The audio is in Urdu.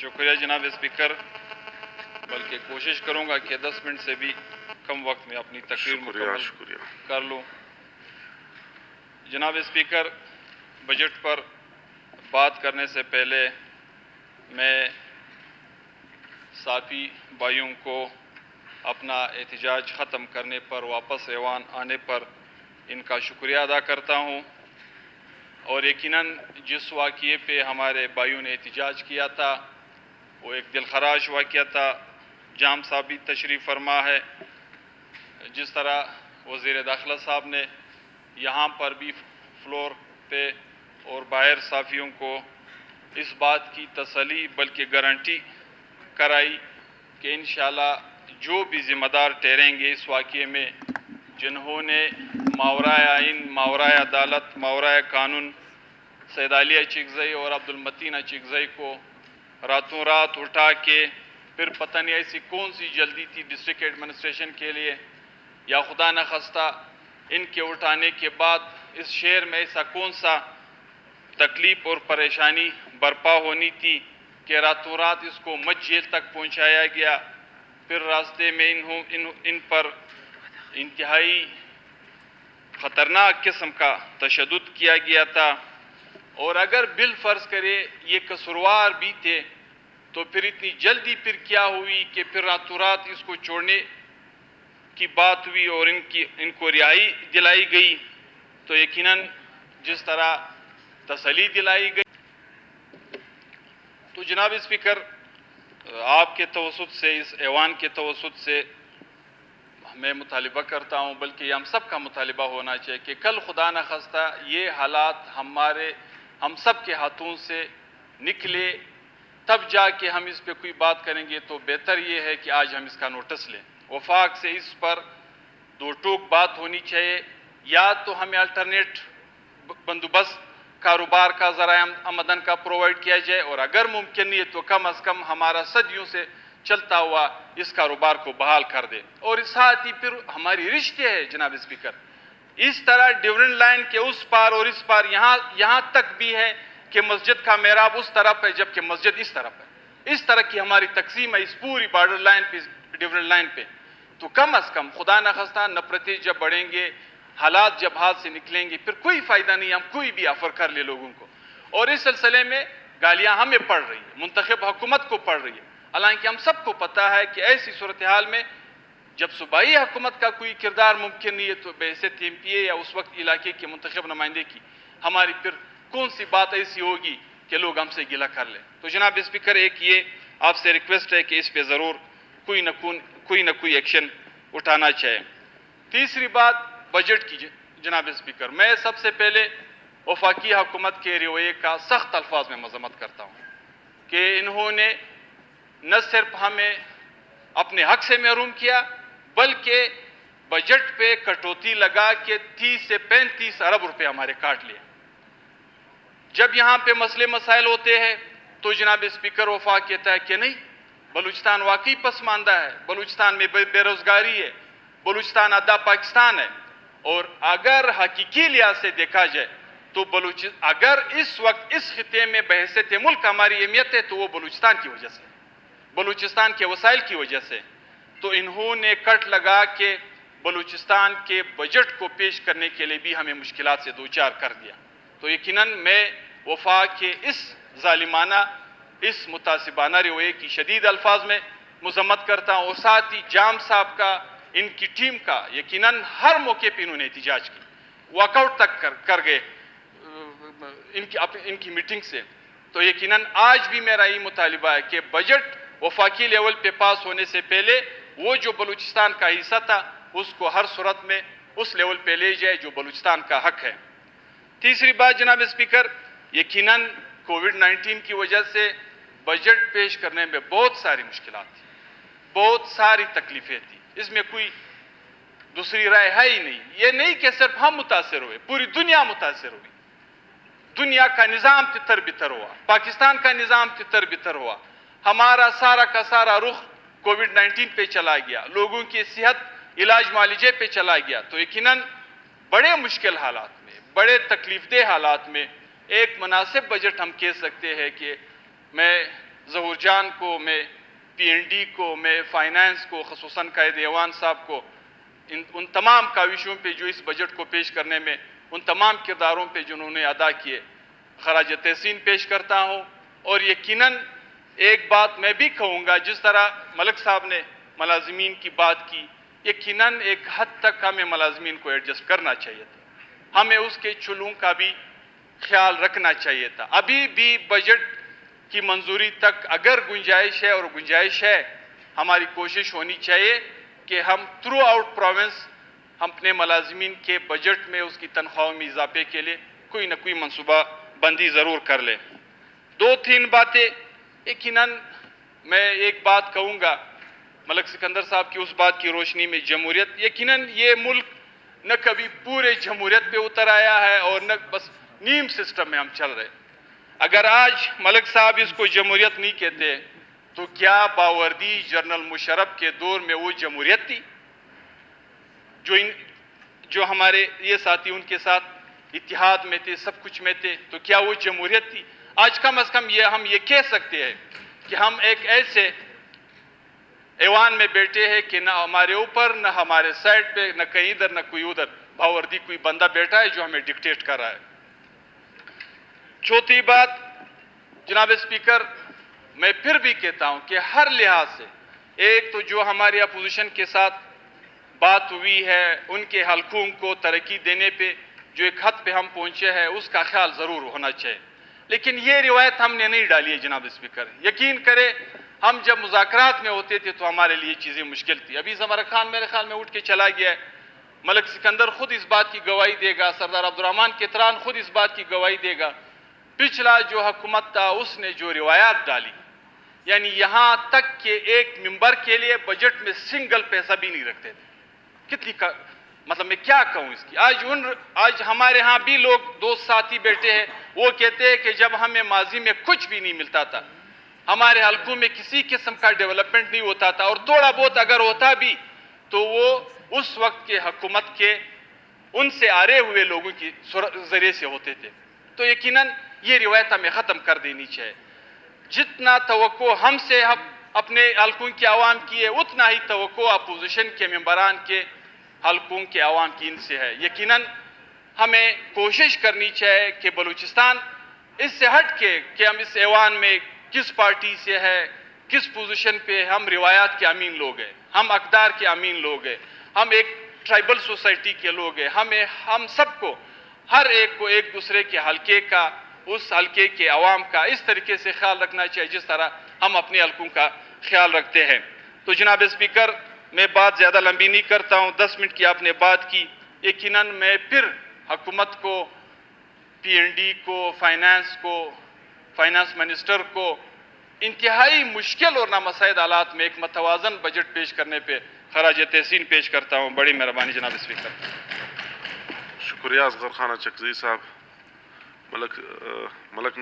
شکریہ جناب اسپیکر. بلکہ کوشش کروں گا کہ 10 منٹ سے بھی کم وقت میں اپنی تقریر مکمل کر لوں. جناب اسپیکر، بجٹ پر بات کرنے سے پہلے میں صحافی بھائیوں کو اپنا احتجاج ختم کرنے پر واپس ایوان آنے پر ان کا شکریہ ادا کرتا ہوں. اور یقیناً جس واقعے پہ ہمارے بھائیوں نے احتجاج کیا تھا وہ ایک دلخراش واقعہ تھا. جام صاحب بھی تشریف فرما ہے. جس طرح وزیر داخلہ صاحب نے یہاں پر بھی فلور پہ اور باہر صحافیوں کو اس بات کی تسلی بلکہ گارنٹی کرائی کہ انشاءاللہ جو بھی ذمہ دار ٹھہریں گے اس واقعے میں، جنہوں نے ماورائے آئین، ماورائے عدالت، ماورائے قانون سید علی اچکزئی اور عبدالمتین اچکزئی کو راتوں رات اٹھا کے، پھر پتہ نہیں ایسی کون سی جلدی تھی ڈسٹرکٹ ایڈمنسٹریشن کے لیے، یا خدا نخواستہ ان کے اٹھانے کے بعد اس شہر میں ایسا کون سا تکلیف اور پریشانی برپا ہونی تھی کہ راتوں رات اس کو مت جیل تک پہنچایا گیا. پھر راستے میں ان پر انتہائی خطرناک قسم کا تشدد کیا گیا تھا. اور اگر بالفرض کرے یہ قصوروار بھی تھے تو پھر اتنی جلدی پھر کیا ہوئی کہ پھر راتوں رات اس کو چھوڑنے کی بات ہوئی اور ان کو رہائی دلائی گئی. تو یقیناً جس طرح تسلی دلائی گئی. تو جناب اسپیکر، آپ کے توسط سے، اس ایوان کے توسط سے میں مطالبہ کرتا ہوں، بلکہ یہ ہم سب کا مطالبہ ہونا چاہیے کہ کل خدا نخواستہ یہ حالات ہم سب کے ہاتھوں سے نکلے تب جا کے ہم اس پہ کوئی بات کریں گے. تو بہتر یہ ہے کہ آج ہم اس کا نوٹس لیں. وفاق سے اس پر دو ٹوک بات ہونی چاہیے. یا تو ہمیں الٹرنیٹ بندوبست کاروبار کا ذرائع آمدن کا پرووائڈ کیا جائے، اور اگر ممکن نہیں ہے تو کم از کم ہمارا صدیوں سے چلتا ہوا اس کاروبار کو بحال کر دے. اور اس ساتھ ہی پھر ہماری رشتے ہے جناب اسپیکر، اس طرح ڈیورنٹ لائن کے اس پار اور اس پار یہاں تک بھی ہے کہ مسجد کا محراب اس طرف ہے جبکہ مسجد اس طرف ہے. اس طرح کی ہماری تقسیم ہے اس پوری بارڈر لائن پہ، ڈیورنٹ لائن پہ. تو کم از کم خدا نخواستہ نفرتیں جب بڑھیں گے، حالات جب ہاتھ سے نکلیں گے، پھر کوئی فائدہ نہیں ہم کوئی بھی آفر کر لے لوگوں کو. اور اس سلسلے میں گالیاں ہمیں پڑ رہی ہیں، منتخب حکومت کو پڑ رہی ہے. حالانکہ ہم سب کو پتہ ہے کہ ایسی صورتحال میں جب صوبائی حکومت کا کوئی کردار ممکن نہیں ہے تو بحیثیت ایم پی اے یا اس وقت علاقے کے منتخب نمائندے کی ہماری پھر کون سی بات ایسی ہوگی کہ لوگ ہم سے گلہ کر لیں. تو جناب اسپیکر، ایک یہ آپ سے ریکویسٹ ہے کہ اس پہ ضرور کوئی نہ کوئی ایکشن اٹھانا چاہے. تیسری بات بجٹ کی جناب اسپیکر، میں سب سے پہلے وفاقی حکومت کے رویے کا سخت الفاظ میں مذمت کرتا ہوں کہ انہوں نے نہ صرف ہمیں اپنے حق سے محروم کیا بلکہ بجٹ پہ کٹوتی لگا کے 30 سے 35 ارب روپے ہمارے کاٹ لیے. جب یہاں پہ مسئلے مسائل ہوتے ہیں تو جناب اسپیکر وفاق کہتا ہے کہ نہیں، بلوچستان واقعی پسماندہ ہے، بلوچستان میں بے روزگاری ہے، بلوچستان آدھا پاکستان ہے. اور اگر حقیقی لحاظ سے دیکھا جائے تو اگر اس وقت اس خطے میں بحیثیت ملک ہماری اہمیت ہے تو وہ بلوچستان کی وجہ سے، بلوچستان کے وسائل کی وجہ سے. تو انہوں نے کٹ لگا کے بلوچستان کے بجٹ کو پیش کرنے کے لیے بھی ہمیں مشکلات سے دوچار کر دیا. تو یقیناً میں وفاق کے اس ظالمانہ، اس متعصبانہ رویے کی شدید الفاظ میں مذمت کرتا ہوں. اور ساتھ ہی جام صاحب کا، ان کی ٹیم کا یقیناً ہر موقع پہ انہوں نے احتجاج کی، واک آؤٹ تک کر گئے ان کی میٹنگ سے. تو یقیناً آج بھی میرا یہ مطالبہ ہے کہ بجٹ وفاقی لیول پہ پاس ہونے سے پہلے وہ جو بلوچستان کا حصہ تھا اس کو ہر صورت میں اس لیول پہ لے جائے جو بلوچستان کا حق ہے. تیسری بات جناب اسپیکر، یقیناً کووڈ-19 کی وجہ سے بجٹ پیش کرنے میں بہت ساری مشکلات تھیں، بہت ساری تکلیفیں تھیں. اس میں کوئی دوسری رائے ہے ہی نہیں. یہ نہیں کہ صرف ہم متاثر ہوئے، پوری دنیا متاثر ہوئی. دنیا کا نظام تتر بتر ہوا، پاکستان کا نظام تتر بتر ہوا. ہمارا سارا کا سارا رخ کووڈ-19 پہ چلا گیا، لوگوں کی صحت، علاج معالجے پہ چلا گیا. تو یقیناً بڑے مشکل حالات میں، بڑے تکلیف دہ حالات میں ایک مناسب بجٹ ہم کہہ سکتے ہیں کہ میں ظہور جان کو، میں پی این ڈی کو، میں فائنانس کو، خصوصاً قائد ایوان صاحب کو، ان تمام کاوشوں پہ جو اس بجٹ کو پیش کرنے میں، ان تمام کرداروں پہ جنہوں نے ادا کیے، خراج تحسین پیش کرتا ہوں۔ اور یقیناً ایک بات میں بھی کہوں گا، جس طرح ملک صاحب نے ملازمین کی بات کی، یقیناً ایک حد تک ہمیں ملازمین کو ایڈجسٹ کرنا چاہیے تھا، ہمیں اس کے چلوں کا بھی خیال رکھنا چاہیے تھا۔ ابھی بھی بجٹ کی منظوری تک اگر گنجائش ہے، اور گنجائش ہے، ہماری کوشش ہونی چاہیے کہ ہم تھرو آؤٹ پروونس ہم اپنے ملازمین کے بجٹ میں اس کی تنخواہوں میں اضافے کے لیے کوئی نہ کوئی منصوبہ بندی ضرور کر لیں۔ دو تین باتیں، یقیناً میں ایک بات کہوں گا ملک سکندر صاحب کی اس بات کی روشنی میں، جمہوریت، یقیناً یہ ملک نہ کبھی پورے جمہوریت پہ اتر آیا ہے اور نہ بس نیم سسٹم میں ہم چل رہے۔ اگر آج ملک صاحب اس کو جمہوریت نہیں کہتے تو کیا باوردی جنرل مشرف کے دور میں وہ جمہوریت تھی؟ جو ہمارے یہ ساتھی ان کے ساتھ اتحاد میں تھے، سب کچھ میں تھے، تو کیا وہ جمہوریت تھی؟ آج کم از کم ہم یہ کہہ سکتے ہیں کہ ہم ایک ایسے ایوان میں بیٹھے ہیں کہ نہ ہمارے اوپر، نہ ہمارے سائڈ پہ، نہ کہیں ادھر نہ کوئی ادھر باوردی کوئی بندہ بیٹھا ہے جو ہمیں ڈکٹیٹ کر رہا ہے۔ چوتھی بات، جناب اسپیکر، میں پھر بھی کہتا ہوں کہ ہر لحاظ سے، ایک تو جو ہماری اپوزیشن کے ساتھ بات ہوئی ہے، ان کے حلقوں کو ترقی دینے پہ جو ایک حد پہ ہم پہنچے ہیں، اس کا خیال ضرور ہونا چاہیے، لیکن یہ روایت ہم نے نہیں ڈالی ہے جناب اسپیکر۔ یقین کرے، ہم جب مذاکرات میں ہوتے تھے تو ہمارے لیے چیزیں مشکل تھی۔ ابھی زمر خان میرے خیال میں اٹھ کے چلا گیا ہے، ملک سکندر خود اس بات کی گواہی دے گا، سردار عبدالرحمن کتران خود اس بات کی گواہی دے گا۔ پچھلا جو حکومت تھا اس نے جو روایات ڈالی، یعنی یہاں تک کہ ایک ممبر کے لیے بجٹ میں سنگل پیسہ بھی نہیں رکھتے تھے۔ کتنی مطلب میں کیا کہوں اس کی؟ آج ہمارے ہاں بھی لوگ دوست ساتھی بیٹھے ہیں، وہ کہتے ہیں کہ جب ہمیں ماضی میں کچھ بھی نہیں ملتا تھا، ہمارے حلقوں میں کسی قسم کا ڈیولپمنٹ نہیں ہوتا تھا، اور تھوڑا بہت اگر ہوتا بھی تو وہ اس وقت کے حکومت کے ان سے آرے ہوئے لوگوں کی ذریعے سے ہوتے تھے۔ تو یقیناً یہ روایت ہمیں ختم کر دینی چاہیے۔ جتنا توقع ہم سے اپنے حلقوں کے عوام کی ہے، اتنا ہی توقع اپوزیشن کے ممبران کے حلقوں کے عوام کی ان سے ہے۔ یقیناً ہمیں کوشش کرنی چاہیے کہ بلوچستان اس سے ہٹ کے کہ ہم اس ایوان میں کس پارٹی سے ہے، کس پوزیشن پہ، ہم روایات کے امین لوگ ہیں، ہم اقدار کے امین لوگ ہیں، ہم ایک ٹرائبل سوسائٹی کے لوگ ہیں۔ ہم سب کو، ہر ایک کو ایک دوسرے کے حلقے کا، اس حلقے کے عوام کا اس طریقے سے خیال رکھنا چاہیے جس طرح ہم اپنے حلقوں کا خیال رکھتے ہیں۔ تو جناب اسپیکر، میں بات زیادہ لمبی نہیں کرتا ہوں، 10 منٹ کی آپ نے بات کی۔ یقیناً میں پھر حکومت کو، پی این ڈی کو، فائنانس منسٹر کو انتہائی مشکل اور نامساعد حالات میں ایک متوازن بجٹ پیش کرنے پہ خراج تحسین پیش کرتا ہوں۔ بڑی مہربانی جناب اسپیکر۔ شکریہ اصغر خان اچکزئی صاحب۔ ملک